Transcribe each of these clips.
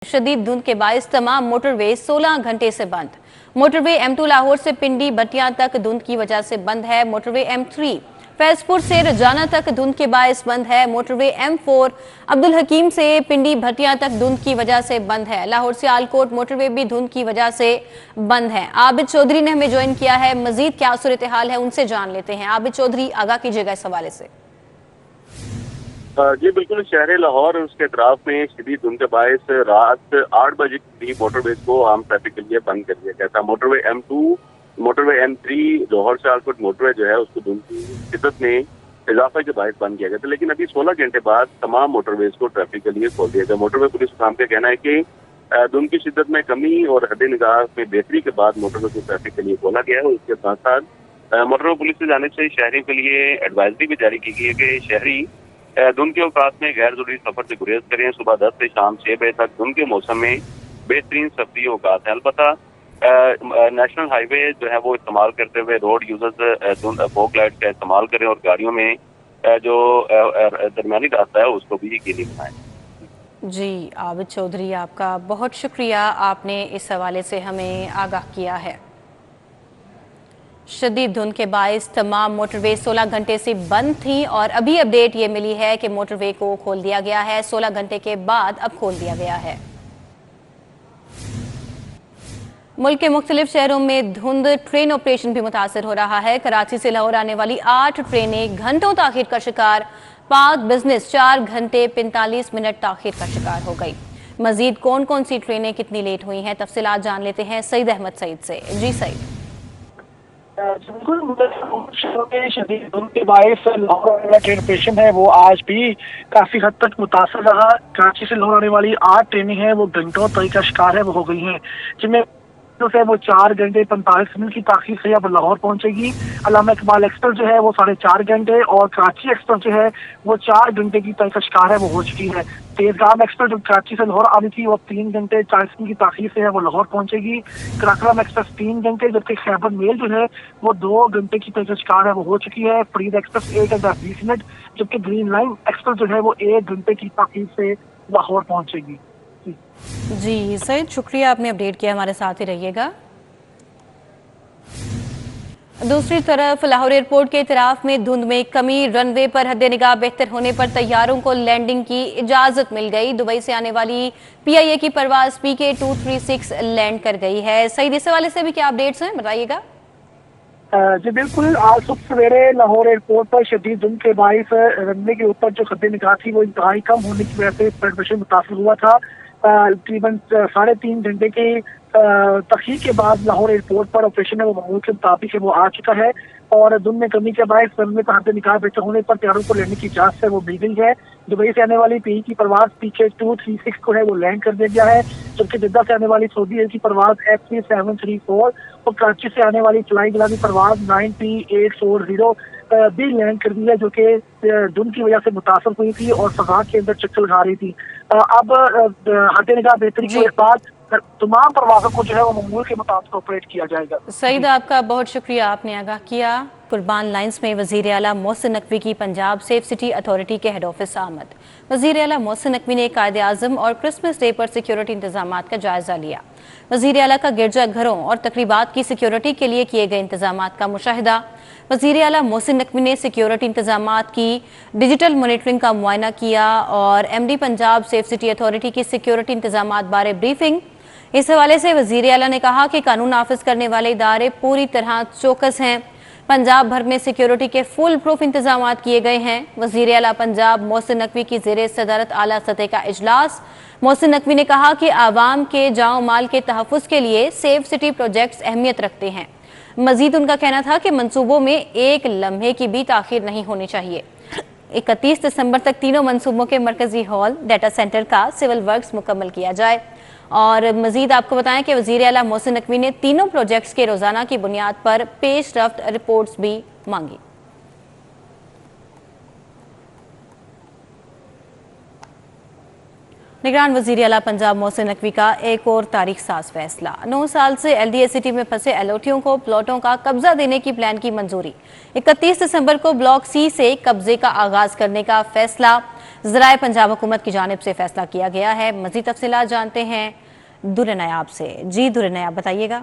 शदीद धुंध के बायस तमाम मोटरवे 16 घंटे से बंद। मोटरवे M2 लाहौर से पिंडी भटिया तक धुंध की वजह से बंद है। मोटरवे M3 फैजपुर से रजाना तक धुंध के बायस बंद है। मोटरवे M4 अब्दुल हकीम से पिंडी भटिया तक धुंध की वजह से बंद है। लाहौर से आलकोट मोटरवे भी धुंध की वजह से बंद है। आबिद चौधरी ने हमें ज्वाइन किया है, मजीद क्या सूरत हाल है उनसे जान लेते हैं। आबिद चौधरी, आगाह कीजिएगा इस हवाले से। जी बिल्कुल, शहर लाहौर और उसके अतराफ में शदीद धुंध के बायस रात 8 बजे की मोटरवे को आम ट्रैफिक के लिए बंद कर दिया गया था। Motorway M2, motorway M3 Lahore से आलकोट मोटरवे जो है उसको धुंध की शिद्दत में इजाफे के बायस बंद किया गया था, लेकिन अभी 16 घंटे बाद तमाम मोटरवेज को ट्रैफिक के लिए खोल दिया गया। मोटरवे पुलिस काम का कहना है कि धुंध की शिद्दत में कमी और हद निगाह में बेहतरी के बाद मोटरवे को ट्रैफिक के लिए खोला गया है। और इसके साथ साथ मोटरवे पुलिस की जानिब से शहरी के लिए एडवाइजरी भी जारी की गई है कि शहरी धुंध के औकात में गैर जरूरी सफर से गुरेज करें। सुबह 10 से शाम 6 बजे तक धुंध के मौसम में बेहतरीन सफरी औकात है। अलबत्ता नेशनल हाईवे जो है वो इस्तेमाल करते हुए रोड यूजर्स फॉग लाइट का इस्तेमाल करें और गाड़ियों में जो दरमियानी रास्ता है उसको भी यकीनी बनाएं। जी आबिद चौधरी, आपका बहुत शुक्रिया, आपने इस हवाले से हमें आगाह किया है। शदीद धुंध के बायस तमाम मोटरवे 16 घंटे से बंद थी और अभी अपडेट ये मिली है कि मोटरवे को खोल दिया गया है। 16 घंटे के बाद अब खोल दिया गया है। मुल्क के मुख्तलिफ शहरों में धुंध ट्रेन ऑपरेशन भी मुतासर हो रहा है। कराची से लाहौर आने वाली 8 ट्रेनें घंटों ताखीर का शिकार। पाक बिजनेस 4 घंटे 45 मिनट ताखीर का शिकार हो गई। मजीद कौन कौन सी ट्रेनें कितनी लेट हुई हैं, तफसीलात जान लेते हैं सईद अहमद सईद से। जी सईद। बिल्कुल, शदीद धुंध के बायस लाहौर वाला ट्रेन ऑपरेशन है वो आज भी काफी हद तक मुतासर रहा। कराची से लाहौर आने वाली 8 ट्रेनें हैं वो घंटों तक का शिकार है वो हो गई हैं, जिनमें है वो 4 घंटे 45 मिनट की ताखीर से अब लाहौर पहुंचेगी। अल्लामा इकबाल एक्सप्रेस जो है वो 4.5 घंटे और कराची एक्सप्रेस जो है वो 4 घंटे की तक का शिकार है वो हो चुकी है। तेजगाम एक्सप्रेस जो कराची से लाहौर आनी थी वो 3 घंटे 40 मिनट की ताखीर से है वो लाहौर पहुंचेगी। कराकरम एक्सप्रेस 3 घंटे, जबकि खैबर मेल जो है वो 2 घंटे की तक का शिकार है वो हो चुकी है। फरीद एक्सप्रेस 1 घंटा 20 मिनट, जबकि ग्रीन लाइन एक्सप्रेस जो है वो 1 घंटे की ताखीर से लाहौर पहुंचेगी। जी सईद, शुक्रिया, आपने अपडेट किया, हमारे साथ ही रहिएगा। दूसरी तरफ लाहौर एयरपोर्ट के इतराफ में धुंध में कमी, रनवे पर हद निगाह बेहतर होने पर तैयारों को लैंडिंग की इजाजत मिल गई। दुबई से आने वाली PIA की परवाज PK 236 लैंड कर गई है। सईद, इस हवाले से भी क्या अपडेट्स हैं, बताइएगा। जी बिल्कुल, आज सुबह सवेरे लाहौर एयरपोर्ट पर शदीद धुंध के बायस रनवे के ऊपर जो खद्दे निगाह थी वो इंतहाई कम होने की वजह से प्रोडक्शन मुतासर हुआ था। तकरीबन 3.5 घंटे के तखीर के बाद लाहौर एयरपोर्ट पर ऑपरेशन है वो मामूल के मुताबिक वो आ चुका है और धुंध में कमी के बायस रनवे पर हद निगाह बेहतर होने पर तैयारों को लेने की इजाजत है वो मिल गई है। दुबई से आने वाली PE की परवाज PK 236 को है वो लैंड कर दिया गया है, जबकि जिद्दा से आने वाली सऊदी एयर की परवाज FP 734 और कराची से आने वाली फ्लाइंग की परवाज 9P840 भी लैंड कर दी है, जो कि धुंध की वजह से मुतासर हुई थी और फजा के अंदर चक्कर लगा रही थी। अब हद निगाह बेहतरी के बाद तमाम परवाजों को जो है वो मामूल के मुताबिक ऑपरेट किया जाएगा। सईद, आपका बहुत शुक्रिया, आपने आगाह किया। कुर्बान लाइन्स में वज़ीर आला मोहसिन नकवी की पंजाब सेफ सिटी अथॉरिटी के हेड ऑफिस आमद। वज़ीर आला मोहसिन नकवी ने कायदे आज़म और क्रिसमस डे पर सिक्योरिटी इंतजामात का जायजा लिया। वज़ीर आला का गिरजा घरों और तकरीबात की सिक्योरिटी के लिए किए गए इंतजामात का मुशाहिदा। वज़ीर आला मोहसिन नकवी ने सिक्योरिटी इंतजामात की डिजिटल मॉनिटरिंग का मुआयना किया और MD Punjab safe city authority की सिक्योरिटी इंतजामात बारे ब्रीफिंग। इस हवाले से वज़ीर आला ने कहा कि कानून नाफिज करने वाले इदारे पूरी तरह चौकस हैं। पंजाब भर में सिक्योरिटी के फुल प्रूफ इंतजाम किए गए हैं। वज़ीर आला पंजाब मोहसिन नकवी की ज़ेरे सदारत आला सतह का इजलास। मोहसिन नकवी ने कहा कि आवाम के जाओ माल के तहफ़्फ़ुज़ के लिए सेफ सिटी प्रोजेक्ट्स अहमियत रखते हैं। मजीद उनका कहना था कि मंसूबों में एक लम्हे की भी ताख़ीर नहीं होनी चाहिए। 31 दिसंबर तक तीनों मंसूबों के मरकजी हॉल डाटा सेंटर का सिविल वर्क्स मुकम्मल किया जाए। और मजीद आपको बताएं कि वज़ीर आला मोहसिन नकवी ने तीनों प्रोजेक्ट्स के रोजाना की बुनियाद पर पेश रफ्त रिपोर्ट्स भी मांगी। निगरान वज़ीर आला पंजाब मोहसिन नकवी का एक और तारीख साज फैसला। 9 साल से LDA सिटी में फंसे एलओटियों को प्लॉटों का कब्जा देने की प्लान की मंजूरी। 31 दिसंबर को ब्लॉक C से कब्जे का आगाज करने का फैसला। ज़राए पंजाब हुकूमत की जानिब से फैसला किया गया है। मज़ीद तफसीलात जानते हैं दुर्र नयाब से। जी दुर्र नयाब, बताइएगा।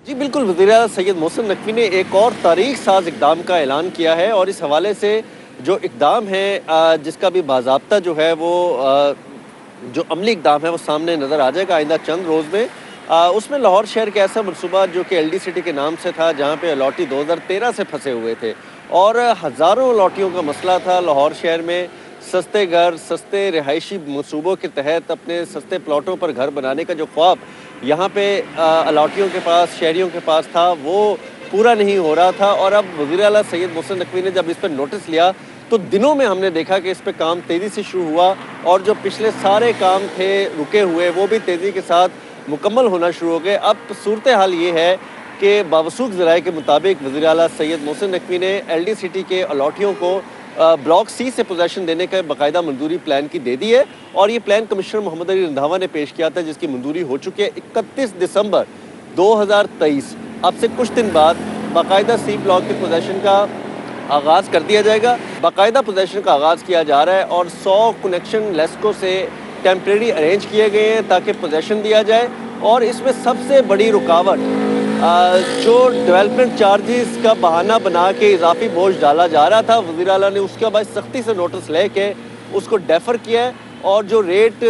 जी बिल्कुल, वज़ीर-ए-आला सैयद मोहसिन नकवी ने एक और तारीख साज इक़दाम का ऐलान किया है और इस हवाले से जो इक़दाम है जिसका भी बाज़ाब्ता जो है वो जो अमली इक़दाम है वो सामने नज़र आ जाएगा आइंदा चंद रोज़ में। उसमें लाहौर शहर के ऐसा मनसूबा जो कि LD सिटी के नाम से था, जहाँ पे अलॉटी 2013 से फंसे हुए थे और हज़ारों अलॉटियों का मसला था। लाहौर शहर में सस्ते घर, सस्ते रिहायशी मनसूबों के तहत अपने सस्ते प्लॉटों पर घर बनाने का जो ख्वाब यहाँ पे अलॉटियों के पास, शहरियों के पास था, वो पूरा नहीं हो रहा था। और अब वज़ीर-ए-आला सैयद मोहसिन नकवी ने जब इस पर नोटिस लिया तो दिनों में हमने देखा कि इस पे काम तेज़ी से शुरू हुआ और जो पिछले सारे काम थे रुके हुए वो भी तेज़ी के साथ मुकम्मल होना शुरू हो गए। अब सूरत हाल ये है कि बावसूख ज़राए के मुताबिक वज़ीर-ए-आला सैयद मोहसिन नकवी ने LD सिटी के अलॉटियों को ब्लॉक C से पोजेसन देने का बाकायदा मंजूरी प्लान की दे दी है और ये प्लान कमिश्नर मोहम्मद अली रंधावा ने पेश किया था, जिसकी मंजूरी हो चुकी है। 31 दिसंबर 2023 अब से कुछ दिन बाद बाकायदा C ब्लॉक के पोजेसन का आगाज़ कर दिया जाएगा। बाकायदा पोजेसन का आगाज़ किया जा रहा है और 100 कनेक्शन लेस्को से टेम्परेरी अरेंज किए गए हैं ताकि पोजेसन दिया जाए। और इसमें सबसे बड़ी रुकावट जो डेवलपमेंट चार्जेस का बहाना बना के इजाफी बोझ डाला जा रहा था, वज़ीर-ए-आला ने उसके बाद सख्ती से नोटिस लेके उसको डेफर किया है और जो रेट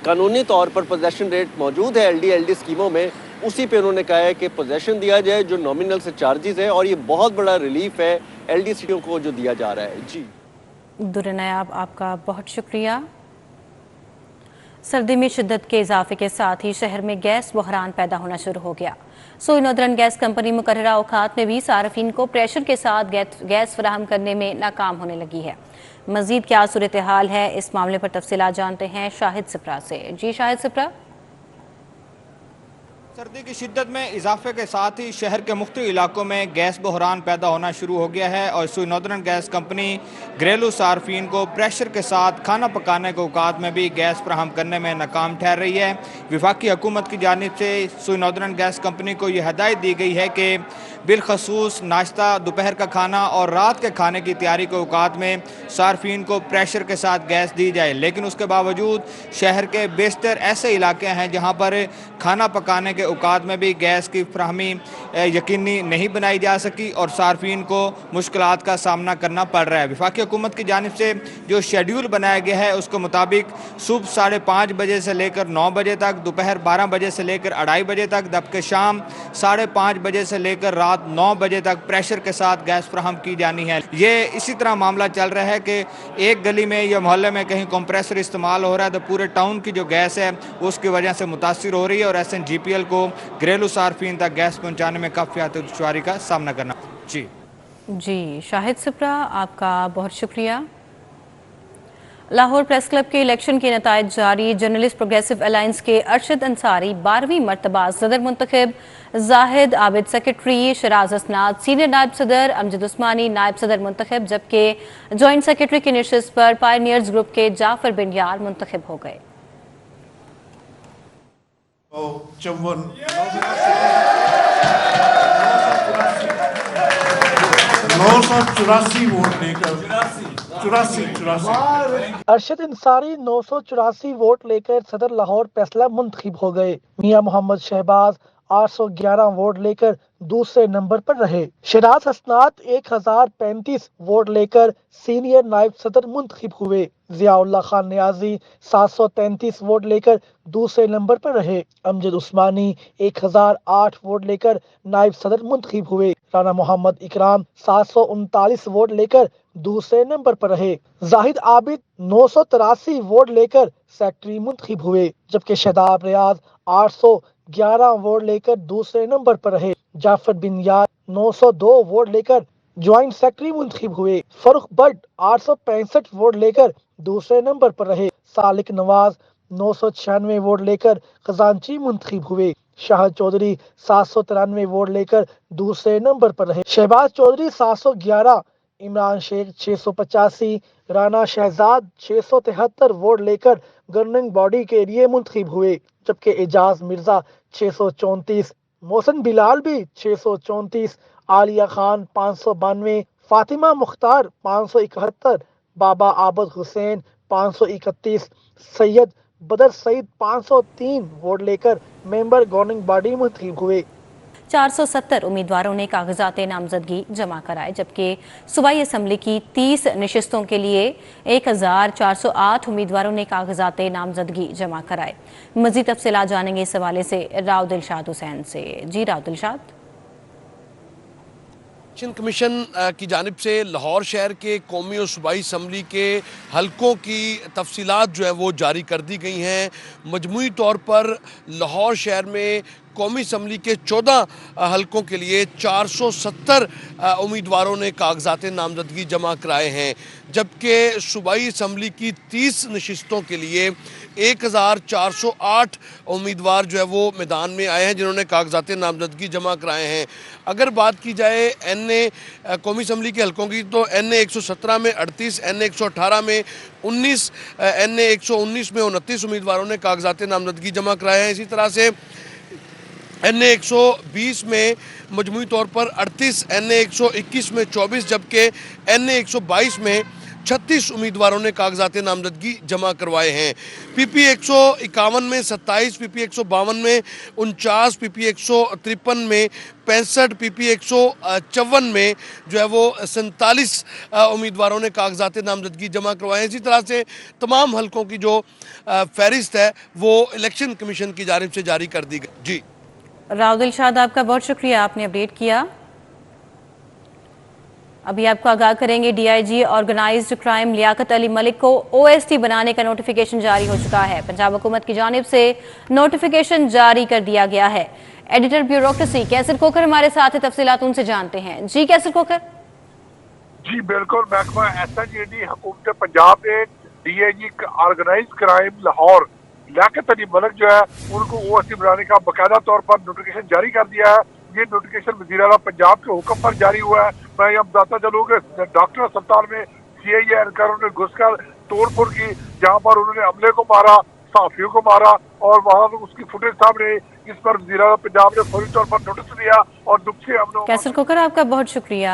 कानूनी तौर पर पोजेसन रेट मौजूद है LD स्कीमों में, उसी पे उन्होंने कहा है कि पोजेसन दिया जाए जो नॉमिनल से चार्जेस है और ये बहुत बड़ा रिलीफ है LD सिटियों को जो दिया जा रहा है। जी दुर्र नयाब, आपका बहुत शुक्रिया। सर्दी में शिद्दत के इजाफे के साथ ही शहर में गैस बहरान पैदा होना शुरू हो गया। सोई नॉर्दर्न गैस कंपनी मुकर्ररा औकात में भी सार्फिन को प्रेशर के साथ गैस फराहम करने में नाकाम होने लगी है। मजीद क्या सूरत हाल है, इस मामले पर तफसीलात जानते हैं शाहिद सिप्रा से। जी शाहिद सिप्रा। सर्दी की शिद्दत में इजाफे के साथ ही शहर के मुख्तलिफ इलाकों में गैस बहरान पैदा होना शुरू हो गया है और सोई नॉर्दर्न गैस कंपनी घरेलू सार्फिन को प्रेशर के साथ खाना पकाने के औकात में भी गैस फराहम करने में नाकाम ठहर रही है। वफाकी हुकूमत की जानिब से सोई नॉर्दर्न गैस कंपनी को यह हदायत दी गई है कि बिलखसूस नाश्ता, दोपहर का खाना और रात के खाने की तैयारी के औकात में सार्फिन को प्रेशर के साथ गैस दी जाए, लेकिन उसके बावजूद शहर के बेशतर ऐसे इलाके हैं जहाँ पर खाना पकाने के औकात में भी गैस की फ्राहमी यकीनी नहीं बनाई जा सकी और सार्फिन को मुश्किलात का सामना करना पड़ रहा है। वफाकी हुकूमत की जानिब से जो शेड्यूल बनाया गया है उसके मुताबिक सुबह 5:30 बजे से लेकर 9 बजे तक, दोपहर 12 बजे से लेकर 2:30 बजे तक, जबकि शाम 5:30 बजे से लेकर रात 9 बजे तक प्रेशर के साथ गैस फ्राहम की जानी है। ये इसी तरह मामला चल रहा है कि एक गली में या मोहल्ले में कहीं कंप्रेसर इस्तेमाल हो रहा है तो पूरे टाउन की जो गैस है उसकी वजह से मुतासिर हो रही है और SNGPL को घरेलू सार्फिन तक गैस पहुंचाने में काफ़ी दुश्वारी का सामना करना। जी शाहिद सिप्रा, आपका बहुत शुक्रिया। लाहौर प्रेस क्लब के इलेक्शन के नतायज जारी। जर्नलिस्ट प्रोग्रेसिव अलायंस के अरशद अंसारी 12वीं मरतबा सदर मुंतखब, जाहिद आबिद सेक्रेटरी, शराज हसनात सीनियर नायब सदर, अमजद उस्मानी नायब सदर मुंतखब, जबकि जॉइंट सेक्रेटरी की नशिस्त पर पायनियर्स ग्रुप के जाफर बिन यार मुंतखब हो गए। 984 वोट लेकर 84 अरशद अंसारी 984 वोट लेकर सदर लाहौर प्रेस क्लब मुंतखब हो गए। मियां मोहम्मद शहबाज 811 वोट लेकर दूसरे नंबर पर रहे। शराज हसनात 1035 वोट लेकर सीनियर नायब सदर मुंतखब हुए। जियाउल्लाह खान नियाजी 733 वोट लेकर दूसरे नंबर पर रहे। अमजद उस्मानी 1008 वोट लेकर नायब सदर मुंतखब हुए। राना मोहम्मद इकराम 739 वोट लेकर दूसरे नंबर पर रहे। जाहिद आबिद 983 वोट लेकर सेक्रेटरी मुंतखब हुए, जबकि शहदाब रियाज 811 वोट लेकर दूसरे नंबर पर रहे। जाफर बिन यार 902 वोट लेकर ज्वाइंट सेक्रेटरी मुंतखब हुए। फरुख बट 865 वोट लेकर दूसरे नंबर पर रहे। सालिक नवाज 996 वोट लेकर खजांची मुंतखब हुए। शाह चौधरी 793 वोट लेकर दूसरे नंबर पर रहे। शहबाज चौधरी 711, इमरान शेख 685, राना शहजाद 673 वोट लेकर गवर्निंग बॉडी के लिए मुंतखब हुए, जबकि एजाज मिर्जा 634, मोहसिन बिलाल भी 634, आलिया खान 592, फातिमा मुख्तार 571, बाबा आबद हुसैन 531, सैयद बदर सईद 503 वोट लेकर मेंबर गवर्निंग बॉडी मुंतखब हुए। 470 उम्मीदवारों ने कागजात नामजदगी जमा कराए, जबकि सूबाई असम्बली की 30 नशिस्तों के लिए 1408 उम्मीदवारों ने कागजात नामजदगी जमा कराए। मजीद तफसीलात जानेंगे इस हवाले से राव दिलशाद हुसैन से। जी राव दिलशाद। इलेक्शन कमीशन की जानिब से लाहौर शहर के कौमी और सूबाई असम्बली के हलकों की तफसीलात जो है वो जारी कर दी गई हैं। मजमूई तौर पर लाहौर शहर में कौमी असम्बली के 14 हलकों के लिए 470 उम्मीदवारों ने कागजात नामजदगी जमा कराए हैं, जबकि सूबाई असम्बली की 30 नशिस्तों के लिए 1408 उम्मीदवार जो है वो मैदान में आए हैं जिन्होंने कागजात नामजदगी जमा कराए हैं। अगर बात की जाए NA कौमी असम्बली के हलकों की, तो NA 117 में 38, NA 118 में 19, NA 119 में 29 उम्मीदवारों ने कागजात नामजदगी जमा कराए हैं। इसी तरह से NA 120 में मजमूई तौर पर 38, NA 121 में 24, जबकि NA 122 में 36 उम्मीदवारों ने कागजात नामजदगी जमा करवाए हैं। PP 151 में 27, PP 152 में 49, PP 153 में 65, PP 154 में जो है वो 47 उम्मीदवारों ने कागजात नामजदगी जमा करवाए हैं। इसी तरह से तमाम हलकों की जो फहरिस्त है वो इलेक्शन कमीशन की जानिब से जारी कर दी गई। जी राव दिलशाद, आपका बहुत शुक्रिया, आपने अपडेट किया। अभी आपको आगाह करेंगे, DIG organised crime Liaquat Ali Malik को OST बनाने का नोटिफिकेशन जारी हो चुका है। पंजाब हुकूमत की जानिब से नोटिफिकेशन जारी कर दिया गया है। एडिटर ब्यूरोक्रेसी कैसर खोकर हमारे साथ है, तफसीलात उनसे जानते हैं। जी कैसर खोकर। जी बिल्कुल, महकमा SID हुकूमत पंजाब ने DIG organised crime Lahore Liaquat Ali Malik जो है उनको OST बनाने का बाकायदा तौर पर नोटिफिकेशन जारी कर दिया है। ये नोटिफिकेशन वज़ीर आला पंजाब के हुक्म पर जारी हुआ है। मैं ये बताता चलूँ कि डॉक्टर अस्पताल में CIA एहलकारों ने घुसकर तोड़फोड़ की, जहाँ पर उन्होंने अमले को मारा, सहाफियों को मारा, और वहाँ उसकी फुटेज सामने, इस पर वज़ीर आला पंजाब ने फौरी तौर पर नोटिस लिया और दुख से कैसर खोकर, आपका बहुत शुक्रिया।